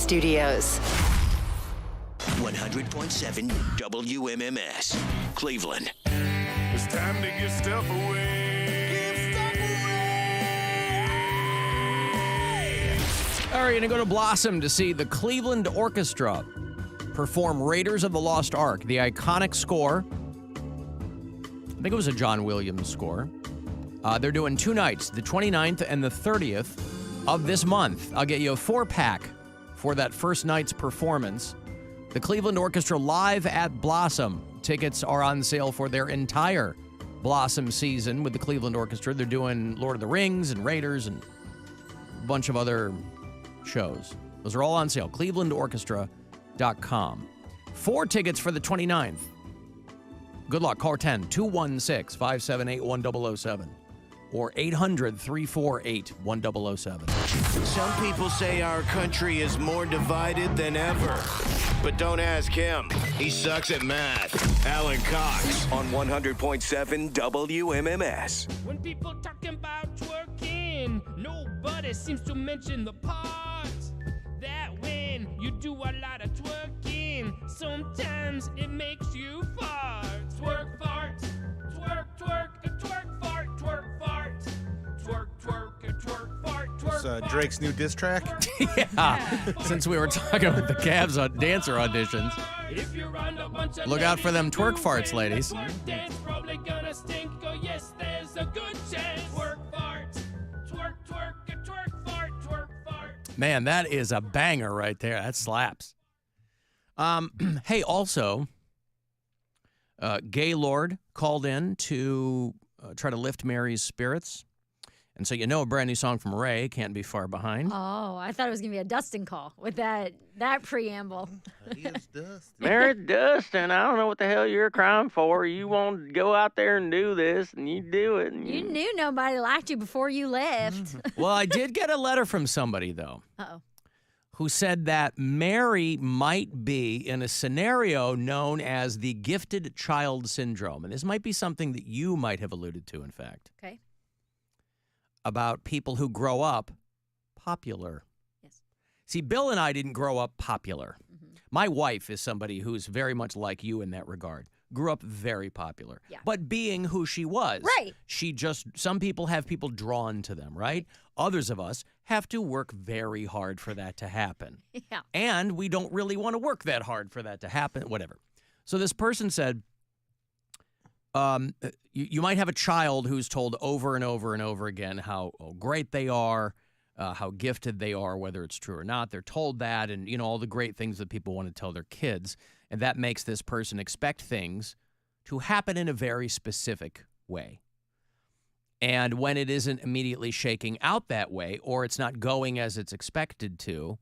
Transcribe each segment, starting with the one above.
studios. 100.7 WMMS, Cleveland. It's time to give stuff away. Give stuff away. All right, you're going to go to Blossom to see the Cleveland Orchestra perform Raiders of the Lost Ark, the iconic score. I think it was a John Williams score. They're doing 2 nights, the 29th and the 30th of this month. I'll get you a 4-pack for that first night's performance. The Cleveland Orchestra live at Blossom. Tickets are on sale for their entire Blossom season with the Cleveland Orchestra. They're doing Lord of the Rings and Raiders and a bunch of other shows. Those are all on sale. ClevelandOrchestra.com. 4 tickets for the 29th. Good luck. Call 10-216-578-1007 or 800-348-1007. Some people say our country is more divided than ever. But don't ask him. He sucks at math. Alan Cox on 100.7 WMMS. When people talking about twerking, nobody seems to mention the part that when you do a lot of twerking, sometimes it makes you fart. Twerk, fart, twerk, twerk, twerk, fart, twerk, fart, twerk, twerk, twerk, fart, twerk, fart. Drake's new diss track? Yeah, since we were talking about the Cavs dancer auditions. Look out for them twerk farts, ladies. Dance probably gonna stink. Oh yes, there's a good chance. Twerk, fart, twerk, twerk, twerk, fart, twerk, fart. Man, that is a banger right there. That slaps. Hey, also, Gaylord called in to try to lift Mary's spirits. And so you know a brand new song from Ray can't be far behind. Oh, I thought it was going to be a Dustin call with that preamble. He is Dustin. Mary Dustin, I don't know what the hell you're crying for. You want to go out there and do this, and you do it. And You knew nobody liked you before you left. Well, I did get a letter from somebody, though, Uh-oh. who said that Mary might be in a scenario known as the gifted child syndrome. And this might be something that you might have alluded to, in fact. Okay. About people who grow up popular. Yes. See, Bill and I didn't grow up popular. Mm-hmm. My wife is somebody who's very much like you in that regard. Grew up very popular. Yeah. But being who she was. Right. Some people have people drawn to them, right? Others of us have to work very hard for that to happen. Yeah. And we don't really want to work that hard for that to happen, whatever. So this person said, you might have a child who's told over and over and over again how great they are, how gifted they are, whether it's true or not. They're told that and, all the great things that people want to tell their kids. And that makes this person expect things to happen in a very specific way. And when it isn't immediately shaking out that way, or it's not going as it's expected to,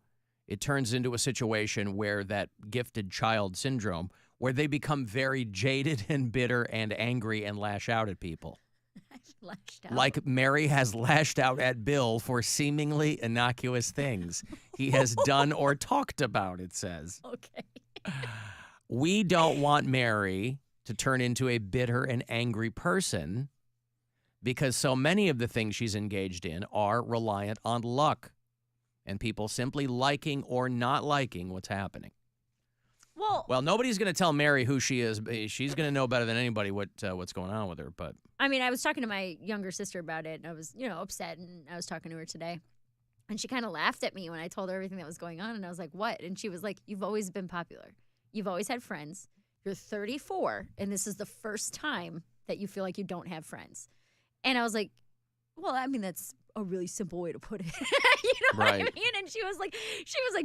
it turns into a situation where that gifted child syndrome, where they become very jaded and bitter and angry and lash out at people. Lashed out. Like Mary has lashed out at Bill for seemingly innocuous things he has done or talked about, it says. Okay. We don't want Mary to turn into a bitter and angry person because so many of the things she's engaged in are reliant on luck and people simply liking or not liking what's happening. Well, nobody's going to tell Mary who she is. She's going to know better than anybody what's going on with her. But I mean, I was talking to my younger sister about it, and I was, upset, and I was talking to her today. And she kind of laughed at me when I told her everything that was going on, and I was like, what? And she was like, you've always been popular. You've always had friends. You're 34, and this is the first time that you feel like you don't have friends. And I was like, well, I mean, that's a really simple way to put it. You know what I mean? And she was like,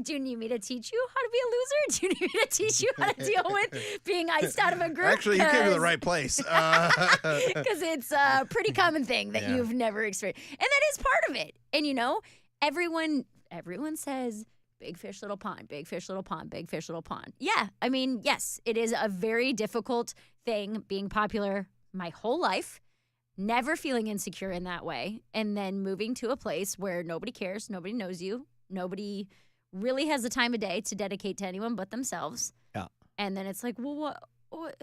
do you need me to teach you how to be a loser? Do you need me to teach you how to deal with being iced out of a group? Actually, you came to the right place. Because it's a pretty common thing that you've never experienced. And that is part of it. And, everyone says, big fish, little pond, big fish, little pond, big fish, little pond. Yeah, I mean, yes, it is a very difficult thing being popular my whole life. Never feeling insecure in that way, and then moving to a place where nobody cares, nobody knows you, nobody really has the time of day to dedicate to anyone but themselves. Yeah. And then it's like, well, where'd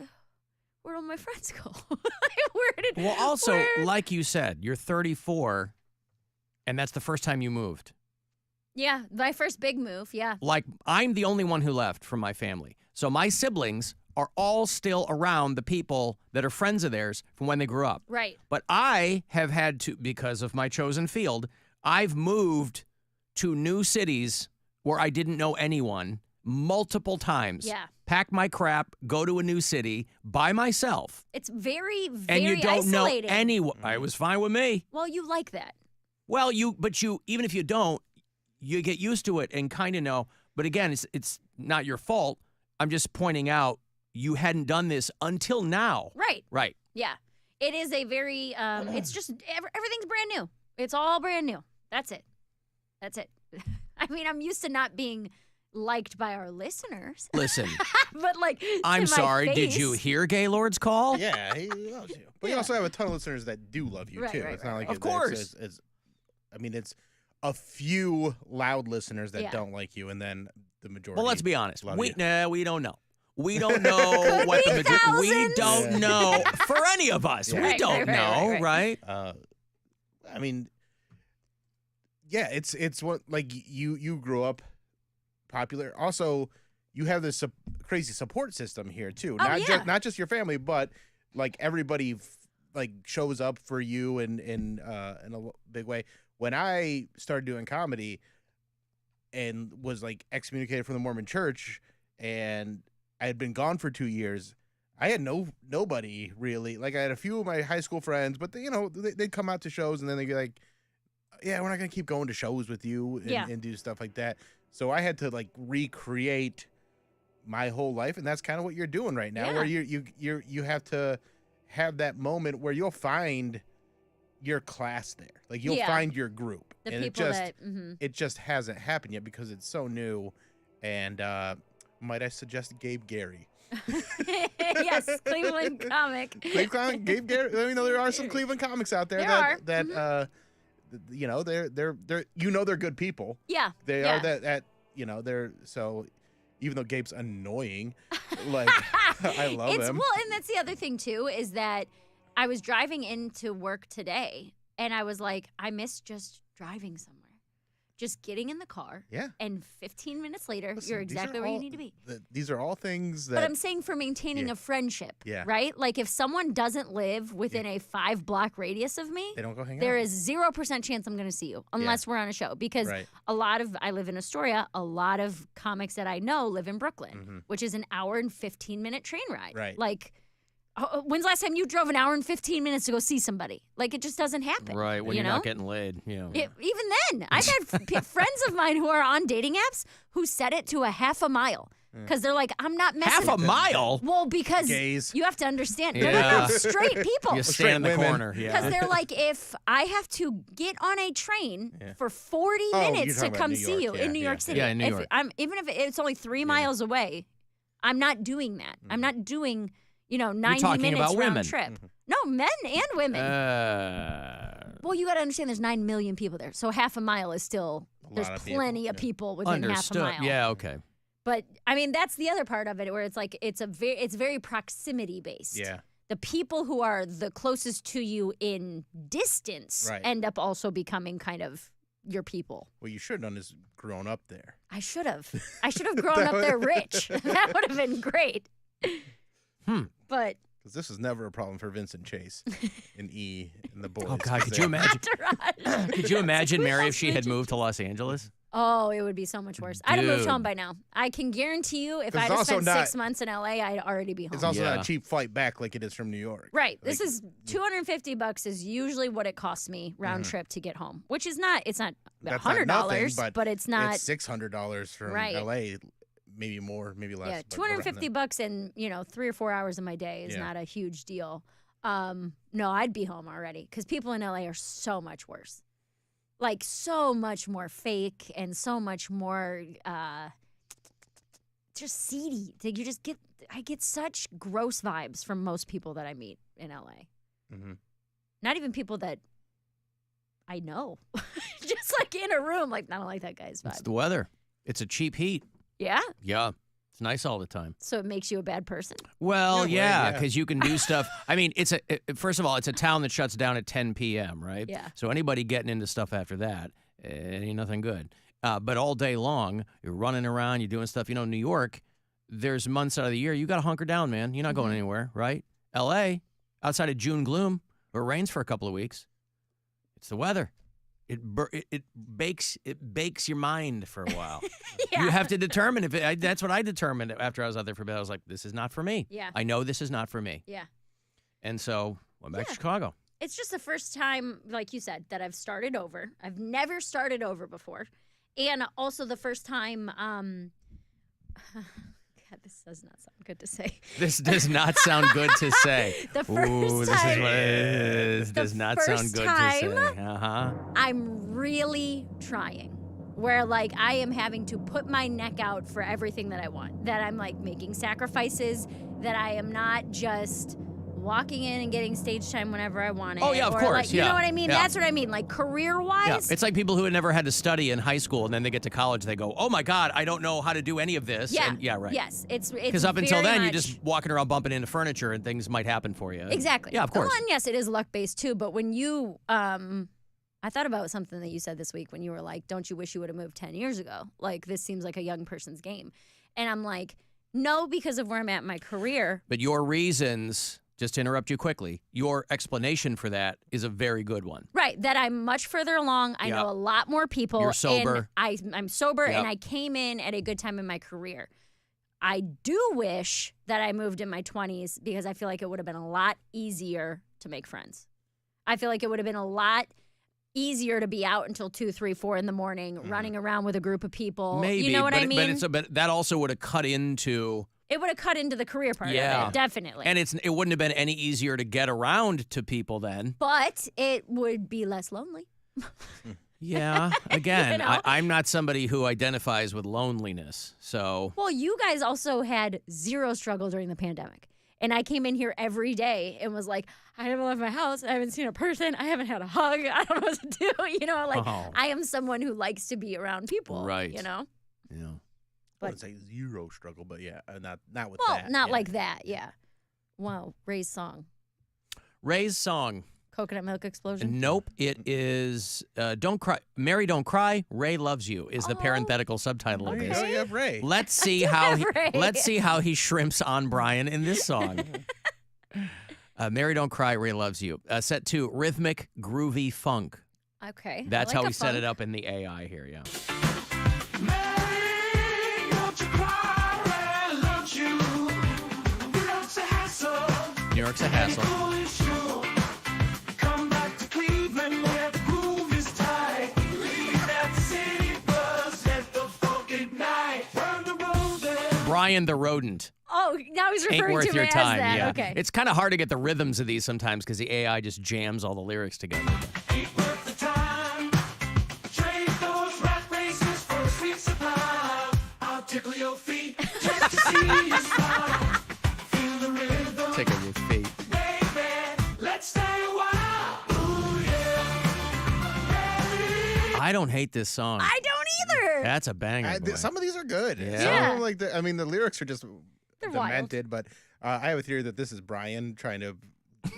all my friends go? Like you said, you're 34, and that's the first time you moved. Yeah, my first big move, yeah. Like, I'm the only one who left from my family. So my siblings are all still around the people that are friends of theirs from when they grew up. Right. But I have had to, because of my chosen field, I've moved to new cities where I didn't know anyone multiple times. Yeah. Pack my crap, go to a new city by myself. It's very, very And you don't isolating. know anyone. It was fine with me. Well, you like that. Well, but even if you don't, you get used to it and kind of know. But again, it's not your fault. I'm just pointing out you hadn't done this until now. Right. Right. Yeah. It is a very, it's just, everything's brand new. It's all brand new. That's it. That's it. I mean, I'm used to not being liked by our listeners. Listen, but like, I'm to my sorry. Did face. you hear Gaylord's call? Yeah, he loves you. But you also have a ton of listeners that do love you, Right, too. right, It's not right, like right. Of course. It's a few loud listeners that Yeah. don't like you, and then the majority. Well, let's be honest. love We you. we don't know. We don't know what the majority. We thousands. don't Yeah. know for any of us. Yeah. We Right, don't right, right, know, right? I mean, yeah, it's what, like, you grew up popular. Also, you have this crazy support system here too. Oh, yeah. Not just your family, but like everybody like shows up for you in a big way. When I started doing comedy and was like excommunicated from the Mormon Church, and I had been gone for 2 years, I had nobody really. Like, I had a few of my high school friends, but they'd come out to shows, and then they'd be like, yeah, we're not gonna keep going to shows with you and do stuff like that. So I had to like recreate my whole life, and that's kind of what you're doing right now, Yeah. where you have to have that moment where you'll find your class there, like you'll Yeah. find your group, The and people that, mhm. it just hasn't happened yet because it's so new. And might I suggest Gabe Gary? Yes, Cleveland comic. Cleveland, Gabe Gary. Let me know there are some Cleveland comics out there There that are. that they're good people. Yeah. They yeah. are that they're so. Even though Gabe's annoying, like I love him. Well, and that's the other thing too, is that I was driving into work today and I was like, I miss just driving somewhere. Just getting in the car. Yeah. And 15 minutes later, Listen, you're these are exactly where you all- need to be. These are all things that. But I'm saying for maintaining Yeah. a friendship, Yeah. right? Like if someone doesn't live within a 5-block radius of me, they don't go hang there out. is 0% chance I'm going to see you unless we're on a show. Because Right. I live in Astoria, a lot of comics that I know live in Brooklyn, Mhm. which is an hour and 15-minute train ride. Right. Like, when's the last time you drove an hour and 15 minutes to go see somebody? Like, it just doesn't happen. Right, when you you're know? not getting laid. Yeah. Even then, I've had friends of mine who are on dating apps who set it to a half a mile because they're like, I'm not messing. Half a mile? Well, because Gays. you have to understand, Yeah. they're not straight people. You stand in the women. corner. Yeah. Because they're like, if I have to get on a train Yeah. for 40 Oh, you're minutes to talking about come New see York. you Yeah, in New yeah. York City, Yeah, in New if York. even if it's only 3 miles away, I'm not doing that. I'm not doing, 90 talking minutes about round women. trip. No, men and women. Well, you got to understand there's 9 million people there. So half a mile is still, there's lot of people, plenty of yeah. people within Understood. half a mile. Yeah, okay. But I mean, that's the other part of it where it's like, it's very proximity based. Yeah. The people who are the closest to you in distance Right. end up also becoming kind of your people. What you should have done is grown up there. I should have grown up there rich. That would have been great. But Because this is never a problem for Vincent Chase and E and the boys. Oh, God, 'cause could they're- you imagine? entourage. Could you imagine, We Mary, love if she had Bridget. moved to Los Angeles? Oh, it would be so much worse. I'd have moved Dude. home by now. I can guarantee you if 'Cause I'd it's have also spent not- 6 months in LA, I'd already be home. It's also Yeah. not a cheap flight back like it is from New York. Right. This Like, is $250 is usually what it costs me round trip to get home, which is not, it's not That's not $100, nothing, but it's not. It's $600 from Right. LA, maybe more, maybe less. Yeah, but around $250 in 3 or 4 hours of my day is Yeah. not a huge deal. No, I'd be home already because people in LA are so much worse, like so much more fake and so much more just seedy. Like I get such gross vibes from most people that I meet in LA. Mhm. Not even people that I know, just like in a room. Like I don't like that guy's It's vibe. the weather. It's a cheap heat. Yeah, Yeah. It's nice all the time. so it makes you a bad person. Well, In a way, yeah, yeah. because you can do stuff. I mean, first of all, it's a town that shuts down at 10 p.m., right? Yeah. So anybody getting into stuff after that, ain't nothing good. But all day long, you're running around, you're doing stuff. New York, there's months out of the year, you got to hunker down, man. You're not going anywhere, right? L.A., outside of June gloom, where it rains for a couple of weeks, it's the weather. It bakes your mind for a while. You have to determine if that's what I determined after I was out there for a bit. I was like, this is not for me. Yeah. I know this is not for me. Yeah. And so went back to Chicago. It's just the first time, like you said, that I've started over. I've never started over before. And also the first time, God, this does not sound good to say. This does not sound good to say. The first Ooh, this time. is what it is. Does not sound good to say. I'm really trying. Where like I am having to put my neck out for everything that I want. That I'm like making sacrifices. That I am not just walking in and getting stage time whenever I want it. Oh, yeah, of course, Like, you yeah. know what I mean? Yeah. That's what I mean. Like career-wise. Yeah, it's like people who had never had to study in high school, and then they get to college, they go, "Oh my God, I don't know how to do any of this." Yeah. And, yeah, right. Yes, it's Because up until very then, you're much- just walking around bumping into furniture, and things might happen for you. Exactly. Yeah, of course. Well, and yes, it is luck-based too. But when you, I thought about something that you said this week when you were like, "Don't you wish you would have moved 10 years ago? Like this seems like a young person's game," and I'm like, "No, because of where I'm at in my career." But your reasons, just to interrupt you quickly, your explanation for that is a very good one. Right, that I'm much further along. I Yep. know a lot more people. You're sober. And I'm sober, Yep. and I came in at a good time in my career. I do wish that I moved in my 20s because I feel like it would have been a lot easier to make friends. I feel like it would have been a lot easier to be out until 2, 3, 4 in the morning, running around with a group of people. Maybe, You know what but I mean? but that also would have cut into. It would have cut into the career part of Yeah. it, definitely. And it wouldn't have been any easier to get around to people then. But it would be less lonely. Yeah. Again, You know? I'm not somebody who identifies with loneliness. So Well, you guys also had zero struggle during the pandemic. And I came in here every day and was like, I haven't left my house. I haven't seen a person. I haven't had a hug. I don't know what to do. You know, like Oh. I am someone who likes to be around people. Right. You know? yeah. I wouldn't say zero struggle, but yeah, not with Well, that. not yeah. like that. Yeah. Wow. Ray's song. Ray's song. Coconut Milk Explosion. Nope. It is Don't Cry. Mary Don't Cry. Ray Loves You is the Oh. parenthetical subtitle of There you this. go, you have Ray. Let's see let's see how he shrimps on Brian in this song. Mary Don't Cry, Ray Loves You. Set to rhythmic, groovy funk. Okay. That's I like how a we set funk. it up in the AI here, yeah. New York's a hassle. Brian the Rodent. Oh, now he's Ain't referring worth to your me time. as that. Yeah. Okay. It's kind of hard to get the rhythms of these sometimes because the AI just jams all the lyrics together. Tickle your feet. I don't hate this song. I don't either. That's a banger. boy. Some of these are good. Yeah. Some of them, like the lyrics are just They're wild. demented. But I have a theory that this is Brian trying to.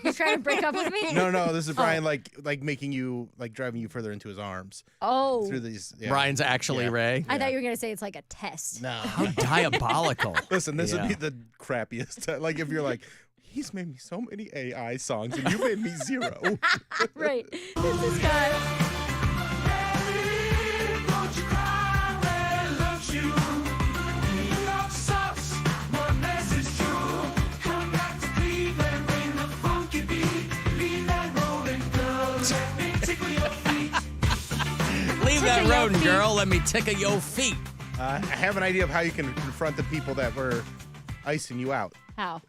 He's trying to break up with me? No, this is Brian like making you driving you further into his arms Oh. through these. Yeah. Brian's actually Yeah. Ray. I thought you were going to say it's like a test. No. How diabolical. Listen, this Yeah. would be the crappiest. Like if you're like, he's made me so many AI songs and you made me zero. Right. It's this guy. Leave that Tickle your rodent, feet. girl. Let me tickle your feet. I have an idea of how you can confront the people that were icing you out. How?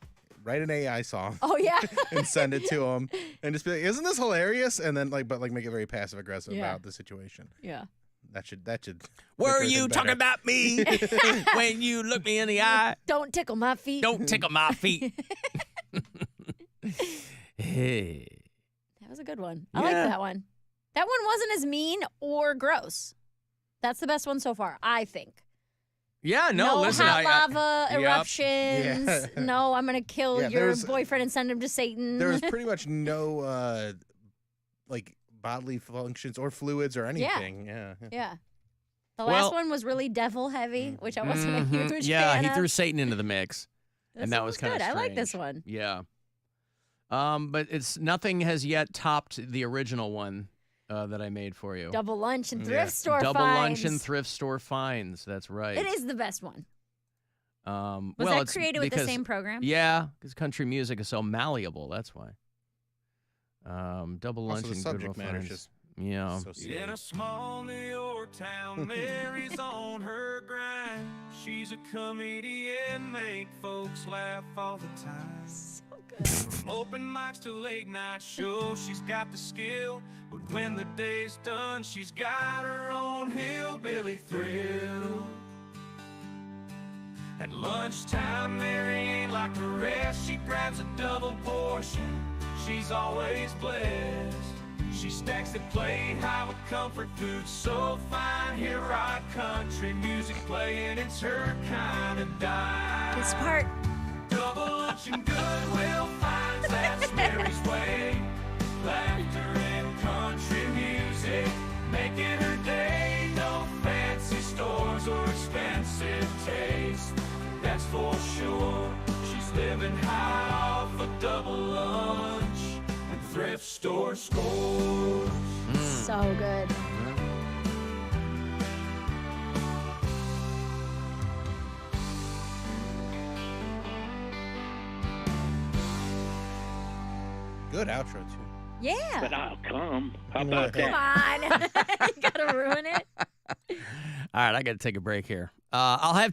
Write an AI song Oh, yeah. and send it to them, and just be like, "Isn't this hilarious?" And then make it very passive aggressive Yeah. about the situation. Yeah. That should. Were make everything you talking better. about me when you look me in the eye? Don't tickle my feet. Don't tickle my feet. Hey. That was a good one. I like Yeah. that one. That one wasn't as mean or gross. That's the best one so far, I think. Yeah, no, listen. hot I- lava Yep. eruptions. Yeah. No, I'm going to kill Yeah, your there's- boyfriend and send him to Satan. There was pretty much no bodily functions or fluids or anything. Yeah. Yeah. The last one was really devil heavy, which I wasn't a huge Yeah, fan he of. through Satan into the mix. And that was kind of good. strange. I like this one. Yeah. But nothing has yet topped the original one that I made for you. Double lunch and thrift store Double finds. lunch and thrift store finds. That's right. It is the best one. Was that created with the same program? Yeah, because country music is so malleable. That's why. Double lunch Also, the and subject Goodwill matter finds. just Yeah. so silly. In a small New York town, Mary's on her grind. She's a comedian, make folks laugh all the time. So good. From open mics to late night shows, she's got the skill. But when the day's done, she's got her own hillbilly thrill. At lunchtime, Mary ain't like the rest. She grabs a double portion. She's always blessed. She stacks the plate high with comfort food so fine. Hear rock country music playing, it's her kind of dive. This part. Double lunch and Goodwill finds, that's Mary's way. Laughter and country music making her day. No fancy stores or expensive taste, that's for sure. She's living high off a double lunch and thrift store scores. So good. Good outro too. Yeah. But I'll come. How about Come that? on. You gotta ruin it. All right, I got to take a break here. I'll have